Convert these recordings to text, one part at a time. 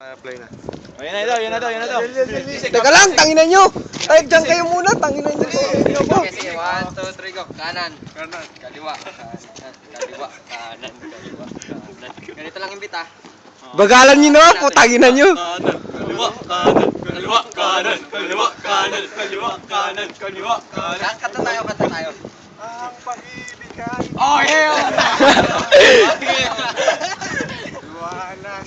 Play na. Ayan na daw, yan na daw, yan na daw. Teka lang, tanginan nyo! Ay, dyan kayo muna, tanginan nyo. Sige, 1, 2, 3, go. Kanan. Kanan. Kaliwa. Kanan. Kaliwa. Kanan. Kaliwa. Kanan. Ganito lang yung bita. Bagalan nyo naman po, tanginan nyo. Kaliwa, kanan, kaliwa, kanan, kaliwa, kanan, kaliwa, kanan, kaliwa, kanan. Kanta tayo, kanta tayo. Ang pag-ibig ay Oh, yeah! iwanan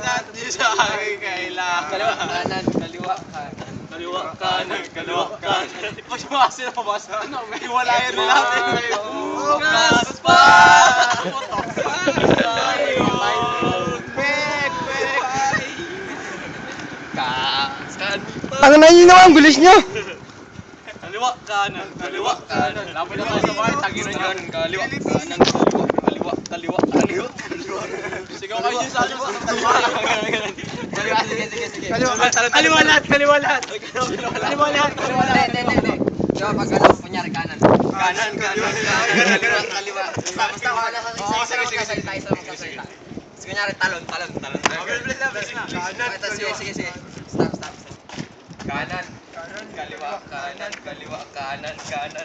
Natin sa aking kailangan. Kaliwa, kanan, kaliwa, kanan. Kaliwa, kanan, kaliwa, kanan. Pag sumasi na ba? Ano, may walayan na natin. Bukas pa! Bek, bek! Kasan pa! Tanginan nyo naman, bilis nyo. Kaliwa, kanan, kaliwa, kanan. Lapit na tayo sa bahay, taginan nyo. Kaliwa, kanan, kaliwa, kaliwa, kaliwa, kaliwa. Sigaw kayo dyan sa alam sa kaliwa. Kaliwa, sige. Kaliwa lahat, kaliwa lahat. Kaliwa lahat, kaliwa lahat. Hindi. Diba pag ano, kunyari kanan. Kanan, kanan, Kaliwa, kaliwa. Basta ko na sa Oo, sige. Isa lang magsasalita. Tapos kunyari, talon. Bilis na. Sige. Stop. Kanan. Kaliwa, kanan, kaliwa, kanan, kaliwa.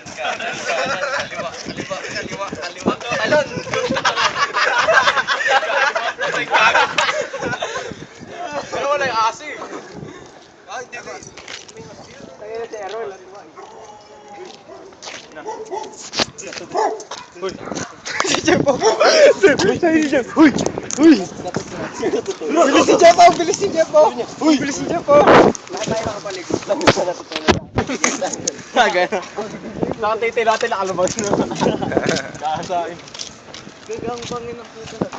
Talon. Pero wala yung asi. Ay, di ba? Si Jepo. Si Jepo. Uy! Bilis si Jepo, bilis si Jepo. Uy, bilis si Jepo. Lahat tayo nakapalik. Nakatiti natin nakalabas na. Kaasain. Gagang bangin ang puto na.